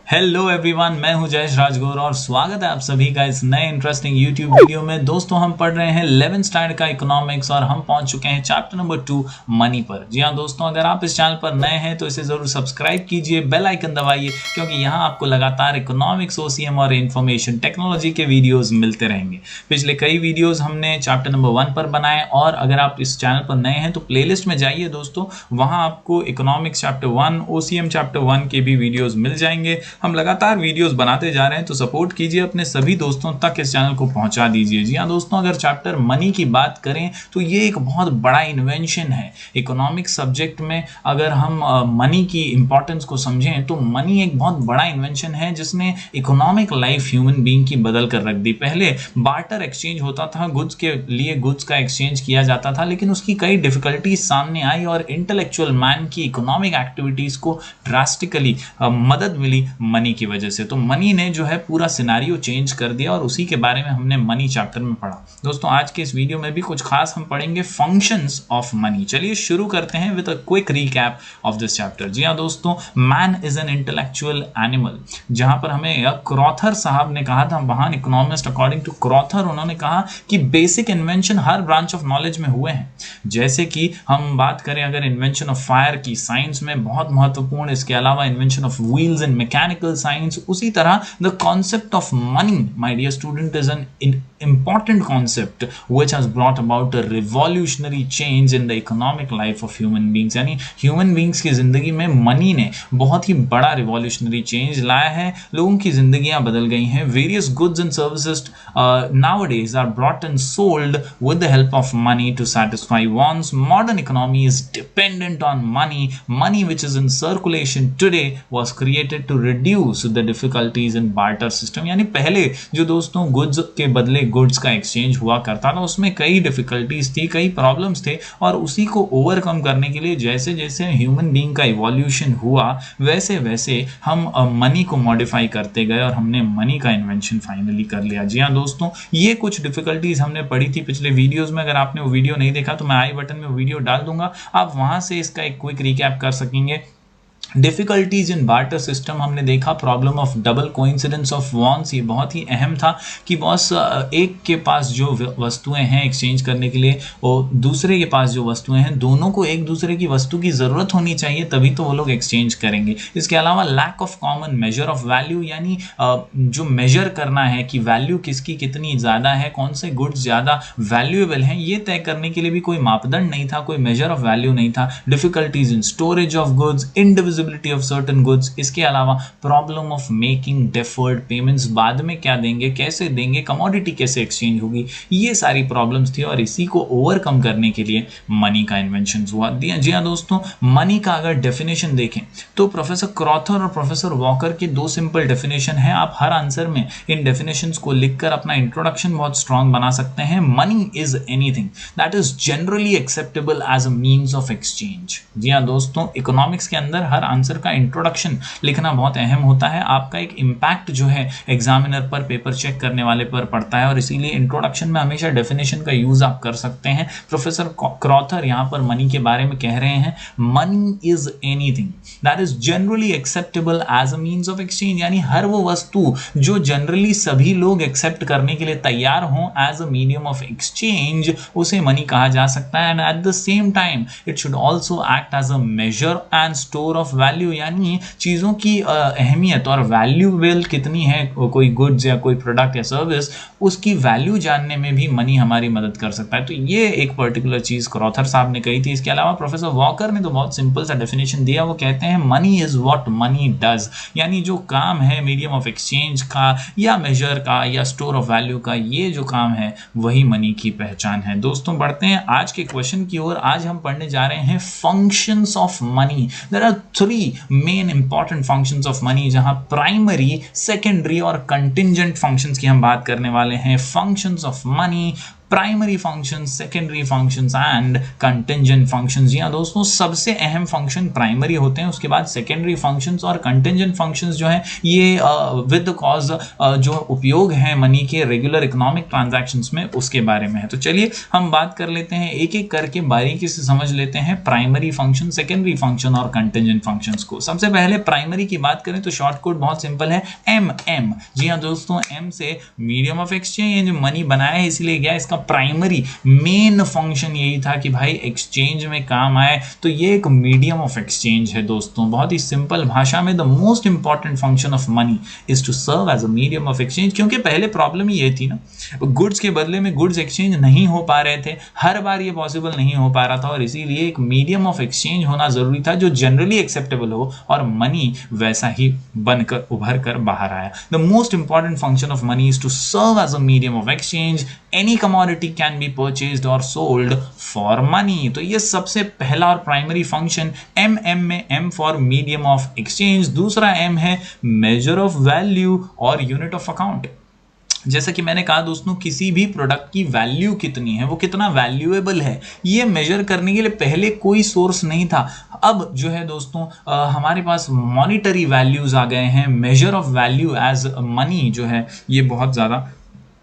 Hello everyone, मैं हूं जयेश राजगौर और स्वागत है आप सभी का इस नए इंटरेस्टिंग यूट्यूब वीडियो में। दोस्तों, हम पढ़ रहे हैं 11th स्टैंडर्ड का इकोनॉमिक्स और हम पहुंच चुके हैं चैप्टर नंबर 2 मनी पर। जी हां दोस्तों, अगर आप इस चैनल पर नए हैं तो इसे जरूर सब्सक्राइब कीजिए, बेल आइकन दबाइए, क्योंकि यहाँ आपको लगातार इकोनॉमिक्स, ओसीएम और इंफॉर्मेशन टेक्नोलॉजी के वीडियोज मिलते रहेंगे। पिछले कई वीडियोज हमने चैप्टर नंबर 1 पर बनाए और अगर आप इस चैनल पर नए हैं तो प्लेलिस्ट में जाइए दोस्तों, वहाँ आपको इकोनॉमिक्स चैप्टर 1, ओसीएम चैप्टर 1 के भी वीडियोज मिल जाएंगे। हम लगातार वीडियोस बनाते जा रहे हैं, तो सपोर्ट कीजिए, अपने सभी दोस्तों तक इस चैनल को पहुंचा दीजिए। जी हाँ दोस्तों, अगर चैप्टर मनी की बात करें तो ये एक बहुत बड़ा इन्वेंशन है इकोनॉमिक्स सब्जेक्ट में। अगर हम मनी की इंपॉर्टेंस को समझें तो मनी एक बहुत बड़ा इन्वेंशन है जिसने इकोनॉमिक लाइफ ह्यूमन बीइंग की बदल कर रख दी। पहले बार्टर एक्सचेंज होता था, गुड्स के लिए गुड्स का एक्सचेंज किया जाता था, लेकिन उसकी कई डिफिकल्टीज सामने आई और इंटेलेक्चुअल मैन की इकोनॉमिक एक्टिविटीज को ड्रास्टिकली मदद मिली मनी की वजह से। तो मनी ने जो है पूरा सिनारियो चेंज कर दिया और उसी के बारे में हमने मनी चैप्टर में पढ़ा। दोस्तों, आज के इस वीडियो में भी कुछ खास हम पढ़ेंगे फंक्शंस ऑफ मनी। चलिए शुरू करते हैं with a quick recap of this chapter. जी हाँ दोस्तों, man is an intellectual animal, जहां पर हमें क्रॉथर साहब ने कहा था, महान इकोनॉमिस्ट अकॉर्डिंग टू क्रॉथर, उन्होंने कहा कि बेसिक इन्वेंशन हर ब्रांच ऑफ नॉलेज में हुए हैं। जैसे कि हम बात करें अगर इन्वेंशन ऑफ फायर की, साइंस में बहुत महत्वपूर्ण, इसके अलावा invention of wheels in mechanical science, उसी तरह the concept of money, my dear student, is an important concept which has brought about a revolutionary change in the economic life of human beings। यानी human beings की जिंदगी में money ने बहुत ही बड़ा revolutionary change लाया है, लोगों की जिंदगियां बदल गई हैं। various goods and services nowadays are brought and sold with the help of money to satisfy wants. Modern economy is dependent on money. Money which is in circulation today was created to reduce the difficulties in barter system। यानी पहले जो दोस्तों goods के बदले goods का exchange हुआ करता था, उसमें कई डिफिकल्टीज थी, कई प्रॉब्लम्स थे, और उसी को ओवरकम करने के लिए जैसे जैसे ह्यूमन बीइंग का इवोल्यूशन हुआ वैसे वैसे हम मनी को मॉडिफाई करते गए और हमने मनी का इन्वेंशन फाइनली कर लिया। जी हाँ दोस्तों, ये कुछ डिफिकल्टीज हमने पढ़ी थी पिछले वीडियोस में। अगर आपने वो वीडियो नहीं देखा तो मैं आई बटन में वीडियो डाल दूंगा, आप वहां से इसका एक क्विक रिकैप कर सकेंगे। डिफिकल्टीज इन बार्टर सिस्टम हमने देखा, problem of double coincidence of wants, ये बहुत ही अहम था कि बॉस एक के पास जो वस्तुएं हैं एक्सचेंज करने के लिए और दूसरे के पास जो वस्तुएं हैं, दोनों को एक दूसरे की वस्तु की ज़रूरत होनी चाहिए, तभी तो वो लोग एक्सचेंज करेंगे। इसके अलावा lack of common measure of value, यानी जो मेजर करना है कि वैल्यू किसकी कितनी ज़्यादा है, कौन से गुड्स ज़्यादा वैल्यूएबल हैं, ये तय करने के लिए भी कोई मापदंड नहीं था, कोई मेजर ऑफ वैल्यू नहीं था। Difficulties in storage of goods, indivisibility of certain goods, इसके अलावा problem of making deferred payments, बाद में क्या देंगे, कैसे देंगे, कमोडिटी कैसे एक्सचेंज होगी, ये सारी प्रॉब्लम्स थी और इसी को ओवरकम करने के लिए मनी का इन्वेंशन हुआ। जी हाँ दोस्तों, मनी का अगर डेफिनेशन देखें तो प्रोफेसर क्रॉथर और प्रोफेसर वॉकर के दो सिंपल डेफिनेशन है। आप हर आंसर में इन डेफिनेशंस को लिखकर अपना इंट्रोडक्शन बहुत स्ट्रांग बना सकते हैं। Money is anything that is generally acceptable as a means of exchange. जी हाँ दोस्तों, इकोनॉमिक्स के अंदर हर आंसर का इंट्रोडक्शन लिखना बहुत अहम होता है। आपका एक इम्पैक्ट जो है एग्जामिनर पर, पेपर चेक करने वाले पर पड़ता है और इसीलिए इंट्रोडक्शन में हमेशा डेफिनेशन का यूज आप कर सकते हैं। प्रोफेसर क्रॉथर यहाँ पर मनी के बारे में कह रहे हैं, money is anything that is generally acceptable as a means of exchange, यानी हर वो वस्तु जो जनरली सभी लोग एक्सेप्ट करने के लिए तैयार हों as a medium of exchange, उसे मनी कहा जा सकता है। And at the same time it should also act as a measure and store of value, यानी चीज़ों की अहमियत और वैल्यूएबल कितनी है कोई गुड्स या कोई प्रोडक्ट या सर्विस, उसकी वैल्यू जानने में भी मनी हमारी मदद कर सकता है। तो ये एक पर्टिकुलर चीज़ क्रॉथर साहब ने कही थी। इसके अलावा प्रोफेसर वॉकर ने तो बहुत सिंपल सा डेफिनेशन दिया, वो कहते हैं money is what money does, यानी जो काम है मीडियम ऑफ एक्सचेंज का या मेजर का या स्टोर ऑफ वैल्यू का, ये जो काम है वही मनी की पहचान है। दोस्तों, बढ़ते हैं आज के क्वेश्चन की ओर। आज हम पढ़ने जा रहे हैं functions of money. There are 3 main important functions of money, जहां प्राइमरी, सेकेंडरी और कंटिंजेंट फंक्शंस की हम बात करने वाले हैं। Functions of money, primary functions, secondary functions and contingent functions. जी हाँ दोस्तों, सबसे अहम फंक्शन प्राइमरी होते हैं, उसके बाद सेकेंडरी फंक्शंस और कंटिंजेंट फंक्शंस जो है ये विद कॉज जो उपयोग है मनी के रेगुलर इकोनॉमिक ट्रांजैक्शंस में उसके बारे में है। तो चलिए हम बात कर लेते हैं, एक एक करके बारीकी से समझ लेते हैं प्राइमरी फंक्शन, सेकेंडरी फंक्शन और कंटिंजेंट फंक्शंस को। सबसे पहले प्राइमरी की बात करें तो शॉर्ट कोड बहुत सिंपल है, एम। जी हाँ दोस्तों, एम से मीडियम ऑफ एक्सचेंज, मनी बनाया है इसलिए गया, इसका प्राइमरी मेन फंक्शन यही था कि भाई एक्सचेंज में काम आए, तो ये एक मीडियम ऑफ एक्सचेंज है दोस्तों। बहुत ही सिंपल भाषा में the most important function of money is to serve as a medium of exchange. क्योंकि पहले प्रॉब्लम ये थी ना, गुड्स के बदले में गुड्स एक्सचेंज नहीं हो पा रहे थे, हर बार ये पॉसिबल नहीं हो पा रहा था, और इसीलिए एक मीडियम ऑफ एक्सचेंज होना जरूरी था जो जनरली एक्सेप्टेबल हो, और मनी वैसा ही बनकर उभर कर बाहर आया। The most important function of money is to serve as a medium of exchange. Any commodity can be purchased और सोल्ड फॉर मनी। तो ये सबसे पहला और प्राइमरी फंक्शन एम में, M for medium of exchange. दूसरा एम है measure of value और यूनिट ऑफ अकाउंट। जैसा कि मैंने कहा दोस्तों, किसी भी प्रोडक्ट की वैल्यू कितनी है, वो कितना वैल्यूएबल है, ये मेजर करने के लिए पहले कोई सोर्स नहीं था। अब जो है दोस्तों हमारे पास मॉनिटरी वैल्यूज आ गए हैं। Measure of value as money जो है ये बहुत ज़्यादा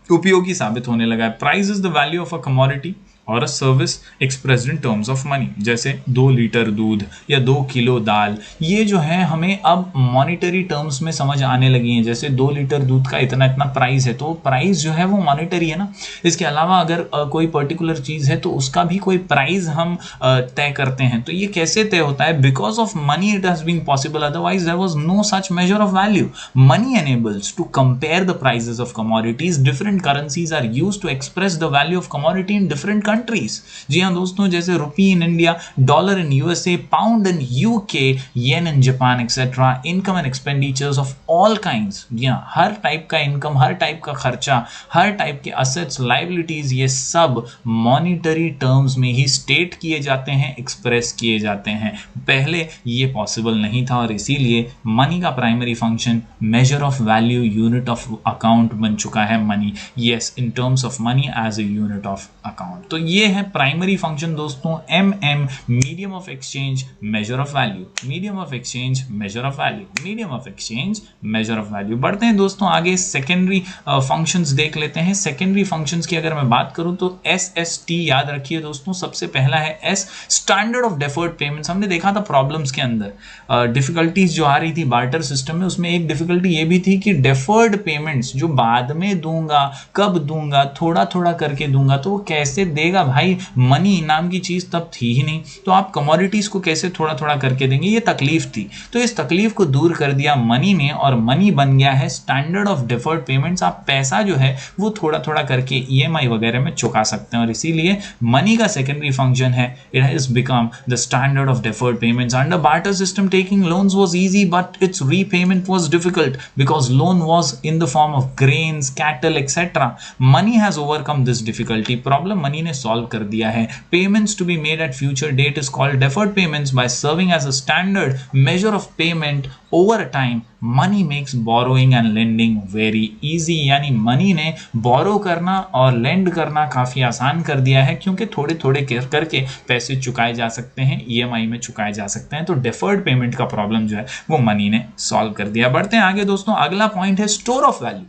उपयोगी साबित होने लगा है। Price is the value of a commodity और a service expressed in terms of money. जैसे 2 लीटर दूध या 2 किलो दाल, ये जो है हमें अब मॉनिटरी टर्म्स में समझ आने लगी हैं। जैसे 2 लीटर दूध का इतना इतना प्राइस है, तो प्राइस जो है वो मॉनिटरी है ना। इसके अलावा अगर कोई पर्टिकुलर चीज़ है तो उसका भी कोई प्राइस हम तय करते हैं। तो ये कैसे तय होता है? Because of money it has been possible, otherwise there was no such measure of value. Money enables to compare the prices of commodities. Different currencies are used to express the value of commodity in different countries. जी हाँ दोस्तों, जैसे rupee in India, dollar in USA, pound in UK, yen in Japan etcetera. Income and expenditures of all kinds. जी हाँ, हर type का income, हर type का खर्चा, हर टाइप के असेट्स, लाइबिलिटीज, ये सब मॉनिटरी टर्म्स में ही स्टेट किए जाते हैं, एक्सप्रेस किए जाते हैं। पहले ये पॉसिबल नहीं था, और इसीलिए मनी का primary function measure of value, unit of account बन चुका है money. Yes, in terms of money as a unit of account. तो ये है प्राइमरी फंक्शन दोस्तों, M, medium of exchange, measure of value, medium of exchange, measure of value, medium of exchange, measure of value. बढ़ते हैं दोस्तों आगे, secondary functions देख लेते हैं। सेकेंडरी फंक्शंस की अगर मैं बात करूं तो SST याद रखिए दोस्तों। सबसे पहला है S, standard of deferred payments. हमने देखा था प्रॉब्लम्स के अंदर डिफिकल्टीज जो आ रही थी बार्टर सिस्टम में, उसमें एक डिफिकल्टी ये भी थी कि डेफर्ड पेमेंट्स जो बाद में दूंगा, कब दूंगा, थोड़ा थोड़ा करके दूंगा, तो वो कैसे देगा भाई? मनी नाम की चीज तब थी ही नहीं, तो आप कमोडिटीज को कैसे थोड़ा थोड़ा करके देंगे? ये तकलीफ थी। तो इस तकलीफ को दूर कर दिया मनी ने, और मनी बन गया है स्टैंडर्ड ऑफ डेफर्ड पेमेंट्स। आप पैसा जो है वो थोड़ा थोड़ा करके EMI वगैरह में चुका सकते हैं, और इसीलिए मनी का सेकेंडरी फंक्शन है, it has become the standard of deferred payments. Under barter system taking loans was easy, but its repayment was difficult because loan was in the form of grains, cattle etcetera. Money has overcome this difficulty. Problem money ने solve कर दिया है। Payments to be made at future date is called deferred payments by serving as a standard measure of payment over time. Money makes borrowing and lending very easy, यानी money ने बोरो करना और land करना काफी आसान कर दिया है, क्योंकि थोड़े थोड़े करके पैसे चुकाए जा सकते हैं, EMI में चुकाए जा सकते हैं। तो डेफर्ड पेमेंट का प्रॉब्लम जो है वो मनी ने सॉल्व कर दिया। बढ़ते हैं आगे दोस्तों, अगला पॉइंट है स्टोर ऑफ वैल्यू।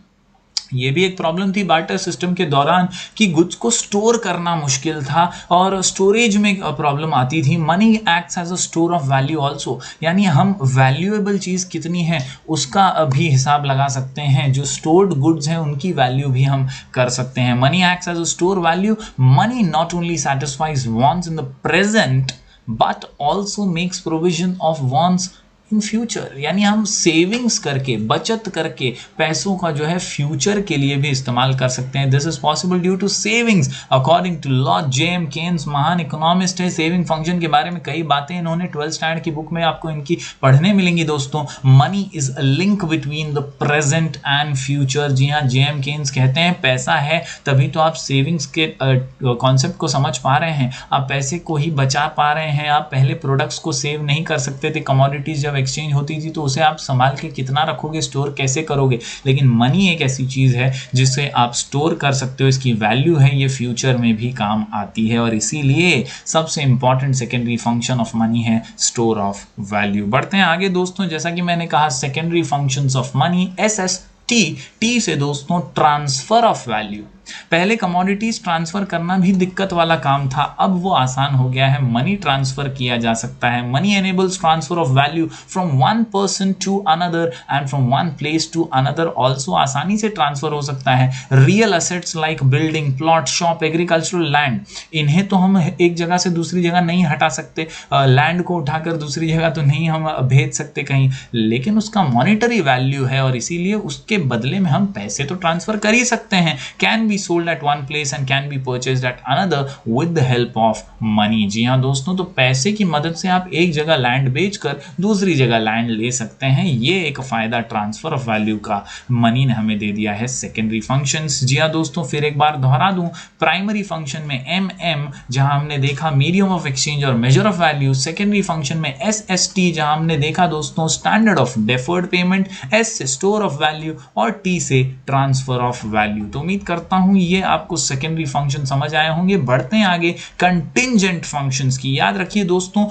ये भी एक प्रॉब्लम थी बार्टर सिस्टम के दौरान कि गुड्स को स्टोर करना मुश्किल था, और स्टोरेज में प्रॉब्लम आती थी। Money acts as a store of value also, यानी हम वैल्यूएबल चीज़ कितनी है उसका भी हिसाब लगा सकते हैं। जो स्टोर्ड गुड्स हैं उनकी वैल्यू भी हम कर सकते हैं। Money acts as a store value. Money not only satisfies wants in the present but also makes provision of wants in future, यानी हम सेविंग्स करके, बचत करके पैसों का जो है फ्यूचर के लिए भी इस्तेमाल कर सकते हैं। This is possible due to savings according to lord JM Keynes, महान इकोनॉमिस्ट है। सेविंग फंक्शन के बारे में कई बातें इन्होंने 12th स्टैंडर्ड की बुक में आपको इनकी पढ़ने मिलेंगी दोस्तों। Money is a link between the present and future. जी हाँ, जेम केन्स कहते हैं पैसा है तभी तो आप सेविंग्स के कॉन्सेप्ट को समझ पा रहे हैं, आप पैसे को ही बचा पा रहे हैं। आप पहले प्रोडक्ट्स को सेव नहीं कर सकते थे, कमोडिटीज जब एक्सचेंज होती थी तो उसे आप संभाल के कितना रखोगे, स्टोर कैसे करोगे, लेकिन मनी एक ऐसी चीज है जिसे आप स्टोर कर सकते हो, इसकी वैल्यू है, ये फ्यूचर में भी काम आती है और इसीलिए सबसे important secondary function of money है स्टोर ऑफ वैल्यू। बढ़ते हैं आगे दोस्तों, जैसा कि मैंने कहा secondary functions of money SST, T से दोस्तों ट्रांसफर ऑफ वैल्यू। पहले कमोडिटीज ट्रांसफर करना भी दिक्कत वाला काम था, अब वो आसान हो गया है, मनी ट्रांसफर किया जा सकता है। Money enables transfer of value from one person to another and from one place to another also, आसानी से ट्रांसफर हो सकता है। Real assets like building, plot, shop, agricultural land, इन्हें तो हम एक जगह से दूसरी जगह नहीं हटा सकते, लैंड को उठाकर दूसरी जगह तो नहीं हम भेज सकते कहीं, लेकिन उसका मॉनिटरी वैल्यू है और इसीलिए उसके बदले में हम पैसे तो ट्रांसफर कर ही सकते हैं। Can be sold at one place and can be purchased at another with the help of money। जी हाँ दोस्तों, तो पैसे की मदद से आप एक जगह लैंड बेचकर दूसरी जगह लैंड ले सकते हैं, ये एक फायदा ट्रांसफर ऑफ वैल्यू का मनी ने हमें दे दिया है। सेकेंडरी फंक्शंस, जी हाँ दोस्तों, फिर एक बार दोहरा दूं, प्राइमरी फंक्शन में MM जहां हमने देखा मीडियम ऑफ एक्सचेंज और major of value, secondary function में SST जहां हमने देखा दोस्तों standard of deferred payment, S से स्टोर ऑफ वैल्यू और T से ट्रांसफर ऑफ वैल्यू। तो उम्मीद करता हूं ये आपको सेकेंडरी फंक्शन समझ आए होंगे। बढ़ते हैं आगे कंटिंजेंट फंक्शंस की। याद रखिए दोस्तों,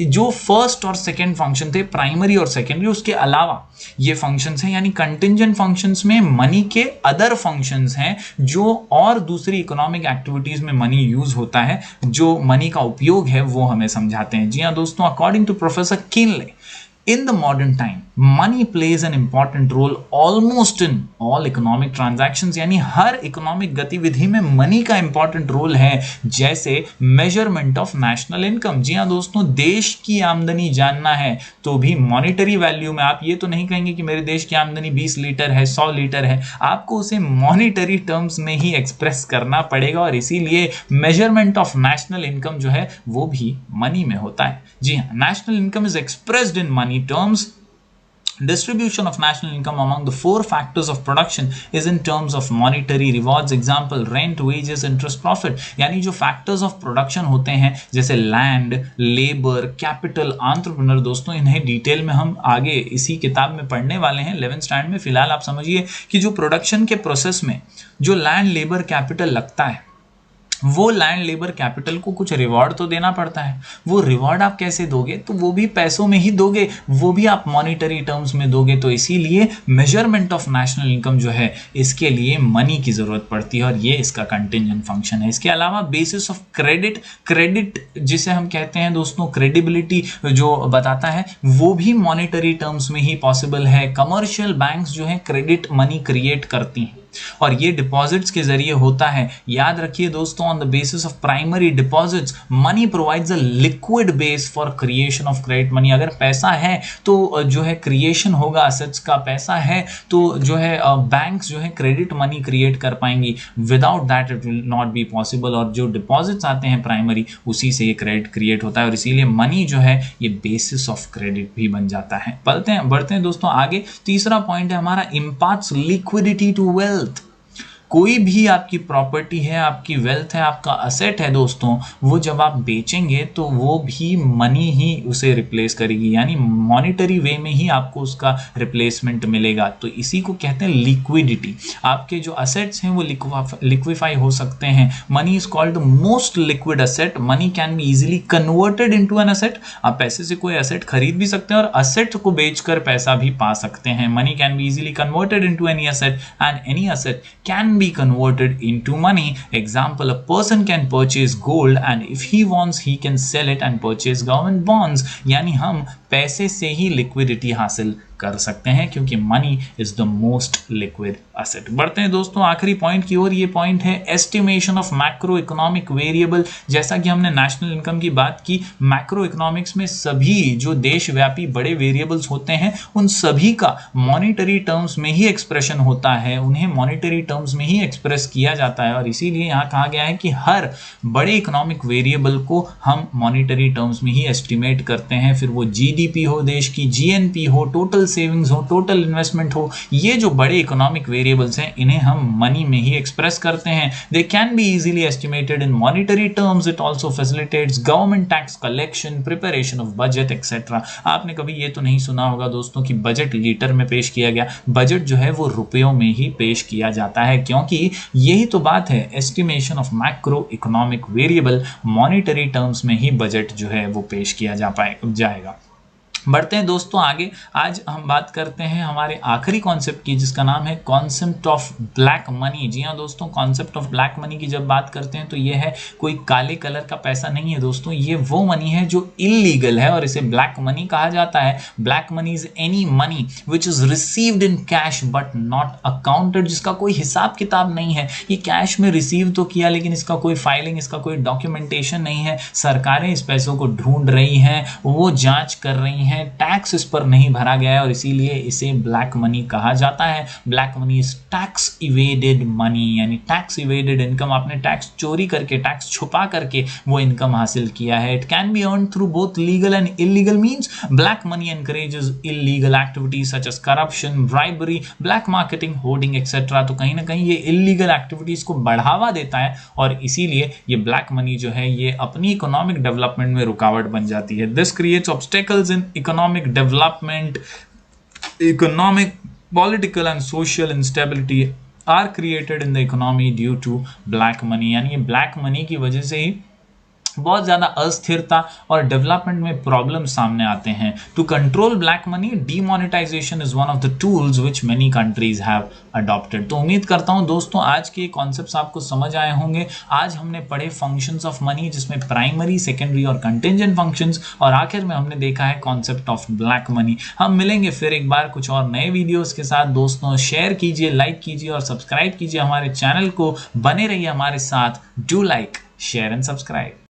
जो फर्स्ट और सेकेंड फंक्शन थे प्राइमरी और सेकेंडरी, उसके अलावा ये फंक्शंस हैं, यानी कंटिंजेंट फंक्शंस में मनी के अदर फंक्शंस हैं जो और दूसरी इकोनॉमिक एक्टिविटीज में मनी यूज होता है, जो मनी का उपयोग है वो हमें समझाते हैं। जी हाँ दोस्तों, according to professor Kinley, in the modern time money plays an important role almost in all economic transactions, यानी हर इकोनॉमिक गतिविधि में मनी का इंपॉर्टेंट रोल है, जैसे मेजरमेंट ऑफ नेशनल इनकम। जी हाँ दोस्तों, देश की आमदनी जानना है तो भी मॉनिटरी वैल्यू में आप ये तो नहीं कहेंगे कि मेरे देश की आमदनी 20 लीटर है, 100 लीटर है, आपको उसे मॉनिटरी टर्म्स में ही एक्सप्रेस करना पड़ेगा और इसीलिए मेजरमेंट ऑफ नेशनल इनकम जो है वो भी मनी में होता है। जी हाँ, national income is expressed in money terms। Distribution of national income among the four factors of production is in terms of monetary rewards, example rent, wages, interest, profit। यानी जो factors of production होते हैं जैसे land, labor, capital, entrepreneur, दोस्तों इन्हें detail में हम आगे इसी किताब में पढ़ने वाले हैं 11th स्टैंडर्ड में। फिलहाल आप समझिए कि जो प्रोडक्शन के प्रोसेस में जो लैंड, लेबर, कैपिटल लगता है, वो लैंड, लेबर, कैपिटल को कुछ रिवॉर्ड तो देना पड़ता है। वो रिवॉर्ड आप कैसे दोगे, तो वो भी पैसों में ही दोगे, वो भी आप मॉनिटरी टर्म्स में दोगे। तो इसीलिए मेजरमेंट ऑफ नेशनल इनकम जो है इसके लिए मनी की जरूरत पड़ती है और ये इसका कंटिंजेंट फंक्शन है। इसके अलावा बेसिस ऑफ क्रेडिट, क्रेडिट जिसे हम कहते हैं दोस्तों क्रेडिबिलिटी जो बताता है, वो भी मॉनिटरी टर्म्स में ही पॉसिबल है। कमर्शियल बैंक्स जो है क्रेडिट मनी क्रिएट करती हैं और ये डिपॉजिट्स के जरिए होता है। याद रखिए दोस्तों, on the basis of primary deposits money provides a liquid base for creation of credit money. अगर पैसा है तो जो है क्रिएशन होगा असेट्स का, पैसा है तो जो है बैंक्स जो है क्रेडिट मनी क्रिएट कर पाएंगी, without that it will not be possible. और जो डिपॉजिट्स आते हैं प्राइमरी, उसी से ये क्रेडिट क्रिएट होता है और इसीलिए मनी जो है ये बेसिस ऑफ क्रेडिट भी बन जाता है। बढ़ते हैं दोस्तों आगे। तीसरा पॉइंट है हमारा इम्पार्ट्स लिक्विडिटी टू वेल्थ। कोई भी आपकी प्रॉपर्टी है, आपकी वेल्थ है, आपका असेट है दोस्तों, वो जब आप बेचेंगे तो वो भी मनी ही उसे रिप्लेस करेगी, यानी मॉनिटरी वे में ही आपको उसका रिप्लेसमेंट मिलेगा। तो इसी को कहते हैं लिक्विडिटी। आपके जो असेट्स हैं वो लिक्विफाई हो सकते हैं। Money is called the most liquid asset. Money can be easily converted into an asset. आप पैसे से कोई असेट खरीद भी सकते हैं और असेट को बेचकर पैसा भी पा सकते हैं। Money can be easily converted into any asset and any asset can be converted into money. Example, a person can purchase gold and if he wants he can sell it and purchase government bonds। यानी हम पैसे से ही liquidity हासिल कर सकते हैं क्योंकि money is the most liquid asset. बढ़ते हैं दोस्तों आखिरी पॉइंट की ओर। ये पॉइंट है estimation of macro economic variable. जैसा कि हमने नेशनल इनकम की बात की, मैक्रो इकोनॉमिक्स में सभी जो देशव्यापी बड़े वेरिएबल्स होते हैं उन सभी का मॉनिटरी टर्म्स में ही एक्सप्रेशन होता है, उन्हें मॉनिटरी टर्म्स में ही एक्सप्रेस किया जाता है और इसीलिए यहाँ कहा गया है कि हर बड़े इकोनॉमिक वेरिएबल को हम मॉनिटरी टर्म्स में ही एस्टिमेट करते हैं। फिर वो जीडीपी हो देश की, जीएनपी हो, टोटल सेविंग्स हो, टोटल इन्वेस्टमेंट हो, ये जो बड़े इकोनॉमिक वेरिएबल्स हैं इन्हें हम मनी में ही एक्सप्रेस करते हैं। They can be easily estimated in monetary terms. It also facilitates government tax collection, preparation of budget etcetera. आपने कभी ये तो नहीं सुना होगा दोस्तों कि बजट लीटर में पेश किया गया, बजट जो है वो रुपयों में ही पेश किया जाता है, क्योंकि यही तो बात है, estimation of macro economic variable monetary terms में ही बजट जो है वो पेश किया जाएगा। बढ़ते हैं दोस्तों आगे। आज हम बात करते हैं हमारे आखिरी कॉन्सेप्ट की, जिसका नाम है कॉन्सेप्ट ऑफ ब्लैक मनी। जी हाँ दोस्तों, कॉन्सेप्ट ऑफ ब्लैक मनी की जब बात करते हैं तो ये है कोई काले कलर का पैसा नहीं है दोस्तों, ये वो मनी है जो इलीगल है और इसे ब्लैक मनी कहा जाता है। Black money is any money which is received in cash but not accounted, जिसका कोई हिसाब किताब नहीं है। ये कैश में रिसीव तो किया लेकिन इसका कोई फाइलिंग, इसका कोई डॉक्यूमेंटेशन नहीं है। सरकारें इस पैसों को ढूंढ रही हैं, वो जांच कर रही हैं, टैक्स इस पर नहीं भरा गया है और इसीलिए इसे ब्लैक मनी कहा जाता है। Black money is tax evaded money, यानी टैक्स इवेडेड इनकम, आपने टैक्स चोरी करके, टैक्स छुपा करके वो इनकम हासिल किया है। It can be earn through both legal and illegal means. Black money encourages illegal activities such as corruption, bribery, black marketing, hoarding etcetera. तो कहीं ना कहीं ये इलीगल एक्टिविटीज को बढ़ावा देता है और इसीलिए ये ब्लैक मनी जो है ये अपनी इकोनॉमिक डेवलपमेंट में रुकावट बन जाती है। This creates obstacles in economic development, economic, political and social instability are created in the economy due to black money। यानी ये ब्लैक मनी की वजह से ही बहुत ज़्यादा अस्थिरता और डेवलपमेंट में प्रॉब्लम सामने आते हैं। To control black money, demonetization is one of the tools which many countries have adopted. तो उम्मीद करता हूं दोस्तों आज के कॉन्सेप्ट्स आपको समझ आए होंगे। आज हमने पढ़े फंक्शंस ऑफ मनी, जिसमें प्राइमरी, सेकेंडरी और कंटिंजेंट फंक्शंस, और आखिर में हमने देखा है कॉन्सेप्ट ऑफ ब्लैक मनी। हम मिलेंगे फिर एक बार कुछ और नए वीडियोस के साथ। दोस्तों शेयर कीजिए, लाइक कीजिए और सब्सक्राइब कीजिए हमारे चैनल को। बने रहिए हमारे साथ। Do like, share and subscribe.